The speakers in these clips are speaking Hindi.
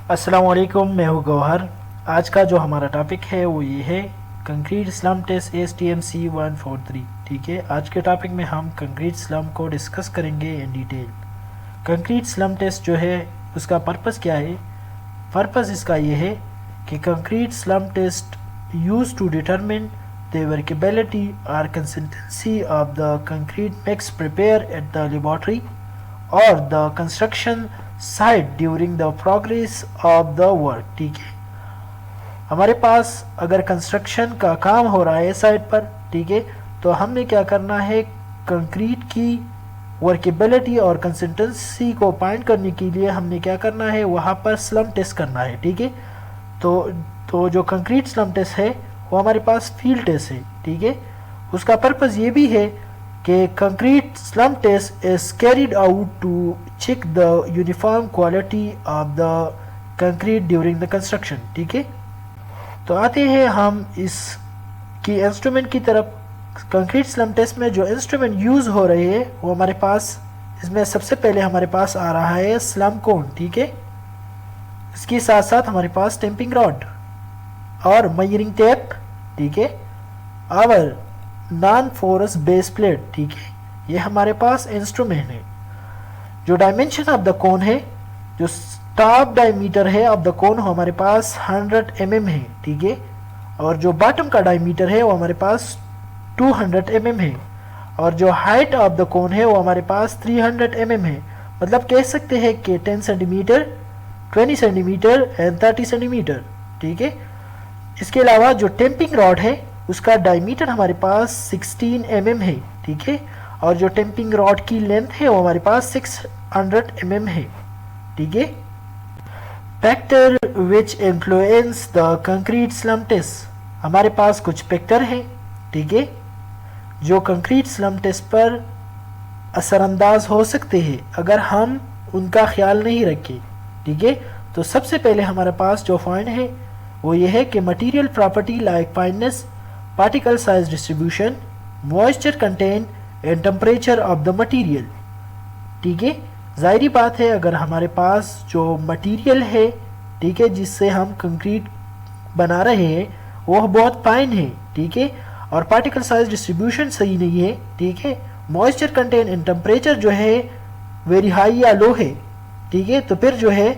अस्सलाम वालेकुम, मैं हूँ गौहर। आज का जो हमारा टॉपिक है वो ये है कंक्रीट स्लम टेस्ट STMC 143। ठीक है, आज के टॉपिक में हम कंक्रीट स्लम को डिस्कस करेंगे in detail. Concrete slump test जो है उसका पर्पस क्या है? पर्पस इसका ये है कि concrete slump test use to determine the workability और consistency of the concrete mix prepare at the laboratory और the construction site during the progress of the work. ठीक है, हमारे पास अगर कंस्ट्रक्शन का काम हो रहा है साइट पर, ठीक है, तो हमने क्या करना है, कंक्रीट की वर्केबिलिटी और कंसिस्टेंसी को फाइंड करने के लिए हमने क्या करना है, वहाँ पर स्लम टेस्ट करना है। ठीक है, तो जो कंक्रीट स्लम टेस्ट है वो हमारे पास फील्ड टेस्ट है। ठीक है, उसका पर्पज़ ये भी है कि concrete slump test is carried out to check the uniform quality of the concrete during the construction. ठीक है, तो आते हैं हम इसकी इंस्ट्रूमेंट की तरफ। कंक्रीट स्लम टेस्ट में जो इंस्ट्रूमेंट यूज़ हो रहे हैं वो हमारे पास, इसमें सबसे पहले हमारे पास आ रहा है स्लम कोन। ठीक है, इसके साथ साथ हमारे पास टेम्पिंग रॉड और मेजरिंग टेप। ठीक है, और नॉन फोरस बेस प्लेट। ठीक है, ये हमारे पास इंस्ट्रूमेंट है। जो डायमेंशन ऑफ द कोन है, जो टॉप डायमीटर है ऑफ द कोन हमारे पास 100 mm है। ठीक है, और जो बॉटम का डायमीटर है वो हमारे पास 200 mm है, और जो हाइट ऑफ द कोन है वो हमारे पास 300 mm है। मतलब कह सकते हैं कि 10 सेंटीमीटर, 20 सेंटीमीटर एंड 30 सेंटीमीटर। ठीक है, इसके अलावा जो टेम्पिंग रॉड है उसका डायमीटर हमारे पास 16 mm है। ठीक है, और जो टेम्पिंग रॉड की लेंथ है वो हमारे पास 600 mm है। ठीक है, factor which influence the concrete slump test, हमारे पास कुछ फैक्टर हैं। ठीक है, जो कंक्रीट स्लम टेस्ट पर असरअंदाज हो सकते हैं अगर हम उनका ख्याल नहीं रखें। ठीक है, तो सबसे पहले हमारे पास जो पॉइंट है वो ये है कि material property like fineness, particle size distribution, moisture content and temperature of the material. ठीक है, ज़ाहिरी बात है अगर हमारे पास जो मटेरियल है, ठीक है, जिससे हम कंक्रीट बना रहे हैं वो बहुत फाइन है। ठीक है, और पार्टिकल साइज डिस्ट्रीब्यूशन सही नहीं है। ठीक है, मॉइस्चर कंटेंट एंड टेम्परेचर जो है वेरी हाई या लो है। ठीक है, तो फिर जो है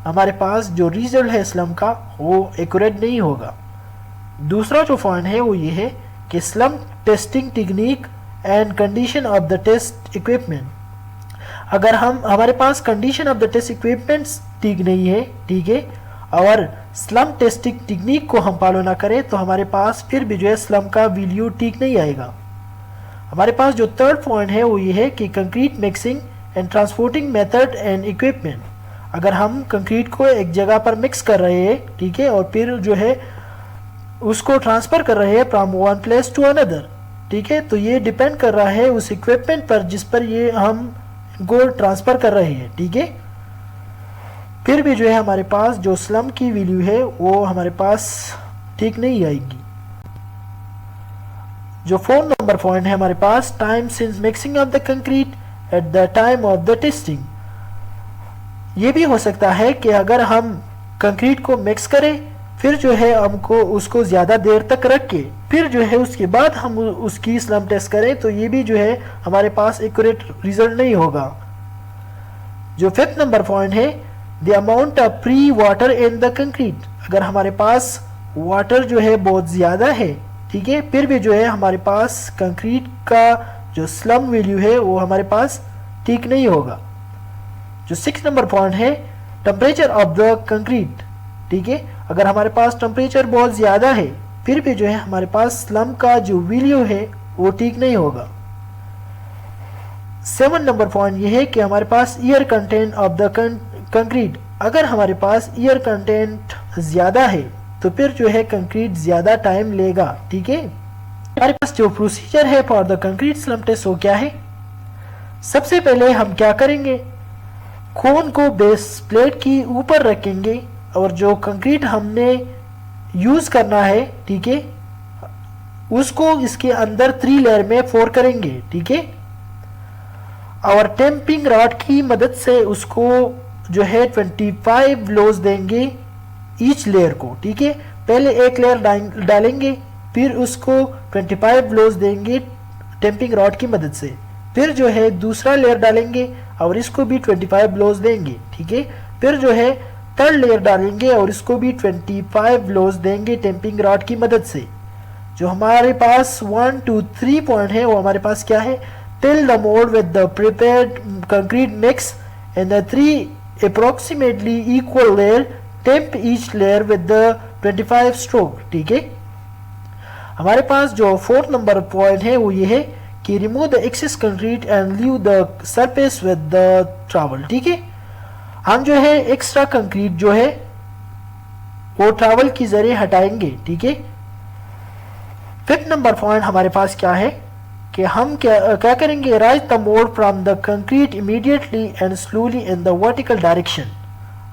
हमारे पास जो रिजल्ट है स्लम का वो एक्यूरेट नहीं होगा। दूसरा जो पॉइंट है वो ये है कि slump testing technique and condition of the test equipment, अगर हमारे पास condition of the test equipments ठीक नहीं है, ठीक है, और स्लम टेस्टिंग टेक्निक को हम फॉलो ना करें तो हमारे पास फिर भी जो है स्लम का वैल्यू ठीक नहीं आएगा। हमारे पास जो थर्ड पॉइंट है वो ये है कि concrete mixing and transporting method and equipment, अगर हम कंक्रीट को एक जगह पर मिक्स कर रहे हैं, ठीक है, और फिर जो है उसको ट्रांसफ़र कर रहे हैं from one place to another. ठीक है, तो ये डिपेंड कर रहा है उस इक्विपमेंट पर जिस पर ये हम इनको ट्रांसफ़र कर रहे हैं। ठीक है, फिर भी जो है हमारे पास जो स्लम की वैल्यू है वो हमारे पास ठीक नहीं आएगी। जो 4 नंबर पॉइंट है हमारे पास, time since mixing of the concrete at the time of the testing. ये भी हो सकता है कि अगर हम कंक्रीट को मिक्स करें फिर जो है हमको उसको ज़्यादा देर तक रख के फिर जो है उसके बाद हम उसकी स्लम टेस्ट करें तो ये भी जो है हमारे पास एक्यूरेट रिजल्ट नहीं होगा। जो 5th नंबर पॉइंट है, the amount of free water in the concrete, अगर हमारे पास वाटर जो है बहुत ज़्यादा है, ठीक है, फिर भी जो है हमारे पास कंक्रीट का जो स्लम वैल्यू है वो हमारे पास ठीक नहीं होगा। जो 6th नंबर पॉइंट है, टेम्परेचर ऑफ द कंक्रीट। ठीक है, अगर हमारे पास टेम्परेचर बहुत ज़्यादा है फिर भी जो है हमारे पास स्लम का जो वैल्यू है वो ठीक नहीं होगा। 7 नंबर पॉइंट ये है कि हमारे पास air content of the concrete, अगर हमारे पास एयर कंटेंट ज़्यादा है तो फिर जो है कंक्रीट ज़्यादा टाइम लेगा। ठीक है, हमारे पास जो प्रोसीजर है for the concrete slump test वो क्या है? सबसे पहले हम क्या करेंगे, कोन को बेस प्लेट की ऊपर रखेंगे और जो कंक्रीट हमने यूज़ करना है, ठीक है, उसको इसके अंदर 3 लेयर में फोर करेंगे। ठीक है, और टेम्पिंग रॉड की मदद से उसको जो है 25 ब्लोज देंगे ईच लेयर को, ठीक है। पहले एक लेयर डालेंगे, फिर उसको 25 ब्लोज देंगे टेम्पिंग रॉड की मदद से, फिर जो है दूसरा लेयर डालेंगे और इसको भी 25 ब्लोज देंगे, ठीक है। फिर जो है थर्ड लेयर डालेंगे और इसको भी 25 ब्लोज देंगे टेम्पिंग रॉड की मदद से। जो हमारे पास 1 2 3 पॉइंट है वो हमारे पास क्या है, fill the mold with the prepared concrete mix and the 3 approximately equal layer, temp each layer with the 25 stroke, ठीक है। हमारे पास जो फोर्थ नंबर पॉइंट है वो ये है कि remove the excess concrete and leave the surface with the trowel, ठीक है। हम जो है एक्स्ट्रा कंक्रीट जो है वो ट्रैवल की जरिए हटाएंगे, ठीक है। फिफ्थ नंबर पॉइंट हमारे पास क्या है कि हम क्या करेंगे, rise the mould from the concrete immediately and slowly in the vertical direction.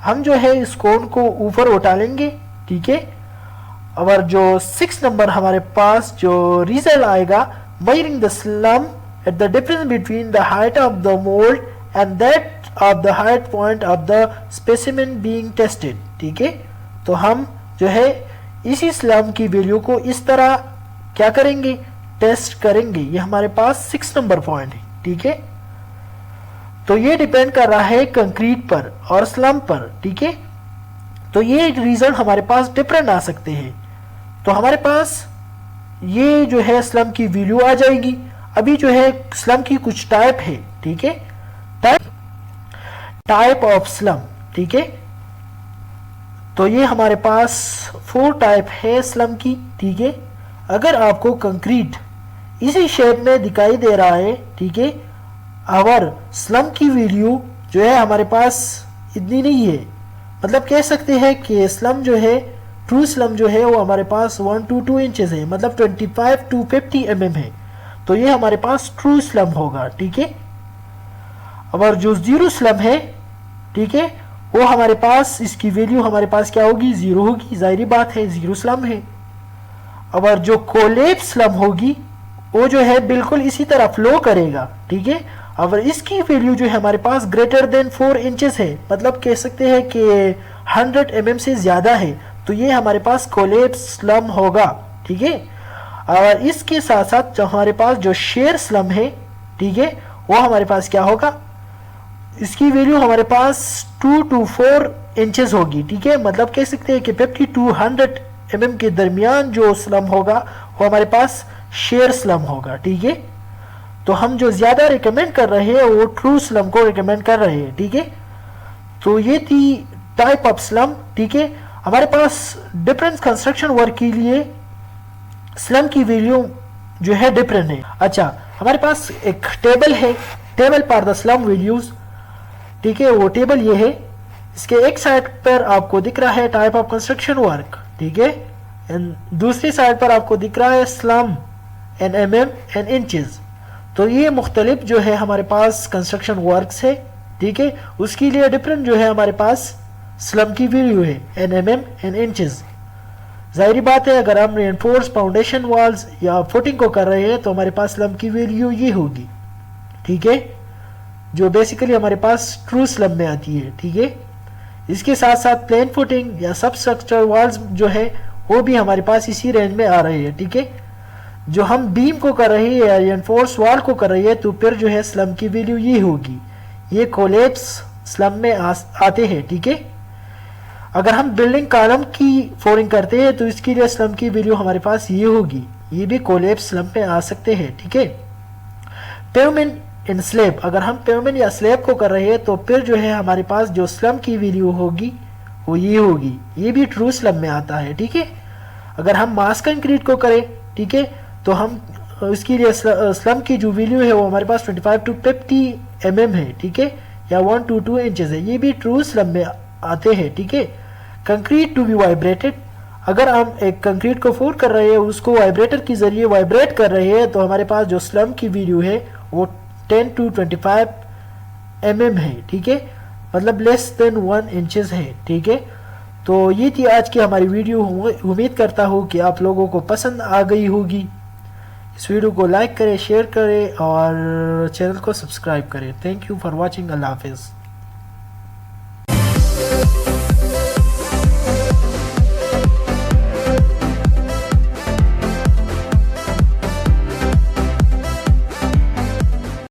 हम जो है इस कोन को ऊपर उठा लेंगे, ठीक है। और जो 6 नंबर हमारे पास जो रिजल्ट आएगा, measuring the slump at the difference between the height of the mold and that of the height point of the specimen being tested, ठीक है। तो हम जो है इसी स्लम्प की वैल्यू को इस तरह क्या करेंगे, टेस्ट करेंगे। ये हमारे पास 6 नंबर पॉइंट है, ठीक है। तो ये डिपेंड कर रहा है कंक्रीट पर और स्लम्प पर, ठीक है। तो ये रिजल्ट हमारे पास डिफरेंट आ सकते हैं। तो हमारे पास ये जो है स्लम्प की वैल्यू आ जाएगी। अभी जो है स्लम्प की कुछ टाइप है, ठीक है, टाइप ऑफ स्लम्प, ठीक है। तो ये हमारे पास 4 टाइप है स्लम्प की, ठीक है। अगर आपको कंक्रीट इसी शेप में दिखाई दे रहा है, ठीक है, और स्लम्प की वैल्यू जो है हमारे पास इतनी नहीं है, मतलब कह सकते हैं कि स्लम्प जो है, ट्रू स्लम्प जो है वो हमारे पास 1 to 2 इंचेस है, मतलब 25 to 50 mm है। तो ये हमारे पास ट्रू स्लम्प होगा, ठीक है। और जो जीरो स्लम्प है, ठीक है, वो हमारे पास इसकी वैल्यू हमारे पास क्या होगी, 0 होगी, जाहिर बात है, जीरो स्लम्प है। और जो कोलैप्स स्लम्प होगी वो जो है बिल्कुल इसी तरह फ्लो करेगा, ठीक है। और इसकी वैल्यू जो है हमारे पास ग्रेटर देन 4 इंचेस है, मतलब कह सकते हैं कि 100 mm से ज्यादा है। तो ये हमारे पास कोलैप्स स्लम्प होगा, ठीक है। और इसके साथ साथ जो हमारे पास जो शेयर स्लम्प है, ठीक है, वो हमारे पास क्या होगा, इसकी वैल्यू हमारे पास 2 to 4 इंचेस होगी, ठीक है। मतलब कह सकते हैं कि 50 to 100 mm के दरमियान जो स्लम्प होगा वो हमारे पास शेयर स्लम्प होगा, ठीक है। तो हम जो ज्यादा रिकमेंड कर रहे हैं वो ट्रू स्लम्प को रिकमेंड कर रहे हैं, ठीक है। तो ये थी टाइप ऑफ स्लम्प, ठीक है। हमारे पास डिफरेंट कंस्ट्रक्शन वर्क के लिए स्लम्प की वैल्यू जो है डिफरेंट है। अच्छा, हमारे पास एक टेबल है, table for the slump values, ठीक है। वो टेबल ये है, इसके एक साइड पर आपको दिख रहा है टाइप ऑफ कंस्ट्रक्शन वर्क, ठीक है, एंड दूसरी साइड पर आपको दिख रहा है slump in mm and inches. तो ये मुख्तलिफ जो है हमारे पास कंस्ट्रक्शन वर्क्स है, ठीक है। उसके लिए डिफरेंट जो है हमारे पास स्लम्प की वैल्यू है एन mm एंड इंचेस। जाहिर बात है, अगर हम रेनफोर्स फाउंडेशन वॉल्स या फुटिंग को कर रहे हैं तो हमारे पास स्लम्प की वैल्यू ये होगी, ठीक है, जो बेसिकली हमारे पास ट्रू स्लम्प में आती है, ठीक है। इसके साथ साथ प्लेन फुटिंग या सब स्ट्रक्चर वॉल्स जो है वो भी हमारे पास इसी रेंज में आ रहे हैं, ठीक है। जो हम बीम को कर रहे हैं या रेनफोर्स वॉल को कर रहे हैं तो फिर जो है स्लम्प की वैल्यू ये होगी, ये कोलैप्स स्लम्प में आते हैं, ठीक है। अगर हम बिल्डिंग कॉलम की फ्लोरिंग करते हैं तो इसके लिए स्लम्प की वैल्यू हमारे पास ये होगी, ये भी कोलैप्स स्लम्प में आ सकते हैं, ठीक है। पेवमेंट इन स्लैब, अगर हम पेवमेंट या स्लैब को कर रहे हैं तो फिर जो है हमारे पास जो स्लम्प की वैल्यू होगी वो ये होगी, ये भी ट्रू स्लम्प में आता है, ठीक है। अगर हम मास कंक्रीट को करें, ठीक है, तो हम इसके लिए स्लम्प की जो वैल्यू है वो हमारे पास 25 to 50 mm है, ठीक है, या 1 to 2 इंचेस है, ये भी ट्रू स्लम्प में आते हैं, ठीक है। कंक्रीट टू बी वाइब्रेटेड, अगर हम एक कंक्रीट को फोल्ड कर रहे हैं, उसको वाइब्रेटर के जरिए वाइब्रेट कर रहे हैं तो हमारे पास जो स्लम्प की वैल्यू है वो 10 to 25 mm है, ठीक है, मतलब लेस देन 1 इंचेस है, ठीक है। तो ये थी आज की हमारी वीडियो। उम्मीद करता हूँ कि आप लोगों को पसंद आ गई होगी। इस वीडियो को लाइक करें, शेयर करें और चैनल को सब्सक्राइब करें। Thank you for watching. अल्लाह हाफिज़।